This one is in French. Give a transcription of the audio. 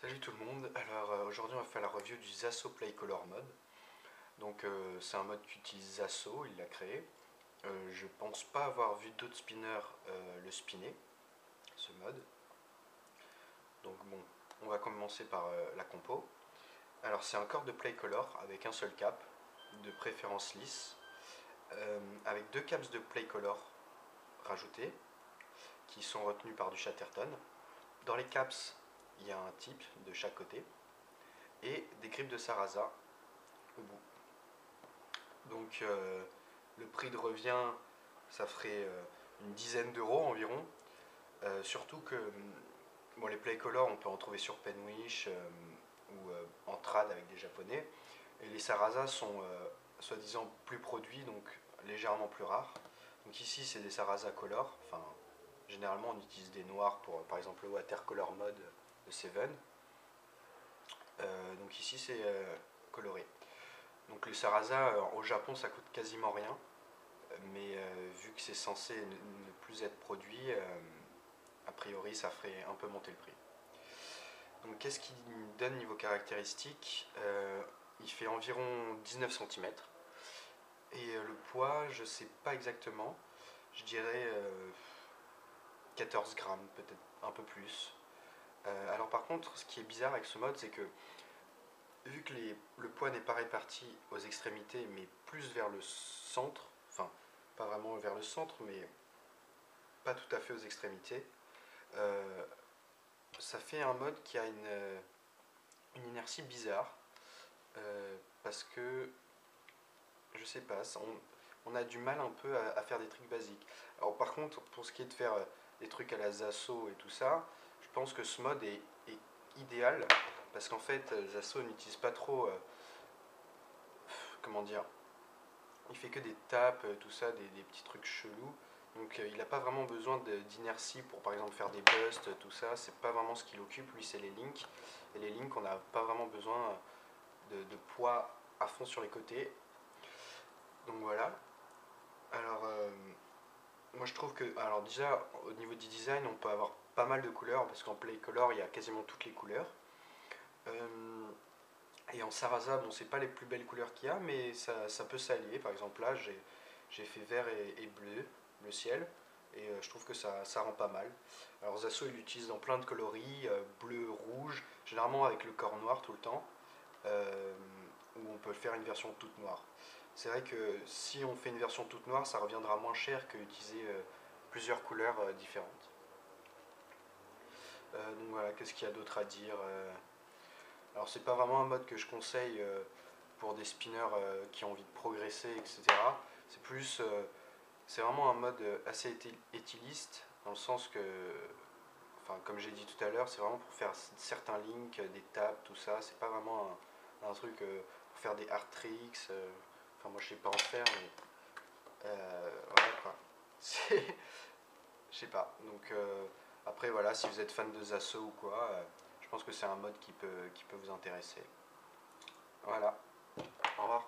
Salut tout le monde, alors aujourd'hui on va faire la review du Zasso Play Color mode. Donc c'est un mode qu'utilise Zasso, il l'a créé. Je pense pas avoir vu d'autres spinners le spinner, ce mode. Donc bon, on va commencer par la compo. Alors c'est un corps de Play Color avec un seul cap, de préférence lisse, avec deux caps de Play Color rajoutés, qui sont retenus par du Chatterton. Dans les caps, il y a un tip de chaque côté et des grippes de Sarasa au bout. Donc le prix de revient, ça ferait une dizaine d'euros environ. Surtout que bon, les Play Color, on peut en trouver sur Penwish ou en trad avec des japonais. Et les Sarasa sont soi-disant plus produits, donc légèrement plus rares. Donc ici, c'est des Sarasa Color. Enfin, généralement, on utilise des noirs pour, par exemple, le Watercolor Mode de Seven. Donc ici, c'est coloré. Donc le Sarasa, au Japon, ça coûte quasiment rien. Mais vu que c'est censé ne plus être produit, a priori, ça ferait un peu monter le prix. Donc qu'est-ce qu'il donne niveau caractéristiques? Il fait environ 19 cm. Et le poids, je sais pas exactement. Je dirais 14 grammes, peut-être un peu plus. Alors par contre, ce qui est bizarre avec ce mode, c'est que vu que le poids n'est pas réparti aux extrémités, mais plus vers le centre, enfin, pas vraiment vers le centre, mais pas tout à fait aux extrémités, ça fait un mode qui a une inertie bizarre, parce que, je sais pas, on a du mal un peu à faire des trucs basiques. Alors par contre, pour ce qui est de faire des trucs à la Zasso et tout ça, je pense que ce mode est idéal, parce qu'en fait, Zasso n'utilise pas trop, comment dire, il fait que des tapes, tout ça, des petits trucs chelous. Donc il n'a pas vraiment besoin d'inertie pour par exemple faire des busts, tout ça. C'est pas vraiment ce qu'il occupe, lui c'est les links. Et les links, on n'a pas vraiment besoin de poids à fond sur les côtés. Donc voilà. Alors moi je trouve que, alors déjà au niveau du design, on peut avoir pas mal de couleurs parce qu'en Play Color il y a quasiment toutes les couleurs. Et en Sarasa, bon, c'est pas les plus belles couleurs qu'il y a, mais ça peut s'allier. Par exemple, là, j'ai fait vert et bleu, le ciel, et je trouve que ça rend pas mal. Alors, Zasso, il l'utilise dans plein de coloris, bleu, rouge, généralement avec le corps noir tout le temps, euh, ou on peut faire une version toute noire. C'est vrai que si on fait une version toute noire, ça reviendra moins cher que utiliser plusieurs couleurs différentes. Donc voilà, qu'est-ce qu'il y a d'autre à dire? Alors c'est pas vraiment un mode que je conseille pour des spinners qui ont envie de progresser, etc. C'est plus, c'est vraiment un mode assez éthyliste, dans le sens que, enfin comme j'ai dit tout à l'heure, c'est vraiment pour faire certains links, des tapes, tout ça. C'est pas vraiment un truc pour faire des art tricks. Enfin moi je sais pas en faire, mais voilà quoi. C'est, je sais pas. Donc après voilà, si vous êtes fan de Zasso ou quoi, je pense que c'est un mode qui peut vous intéresser. Voilà. Au revoir.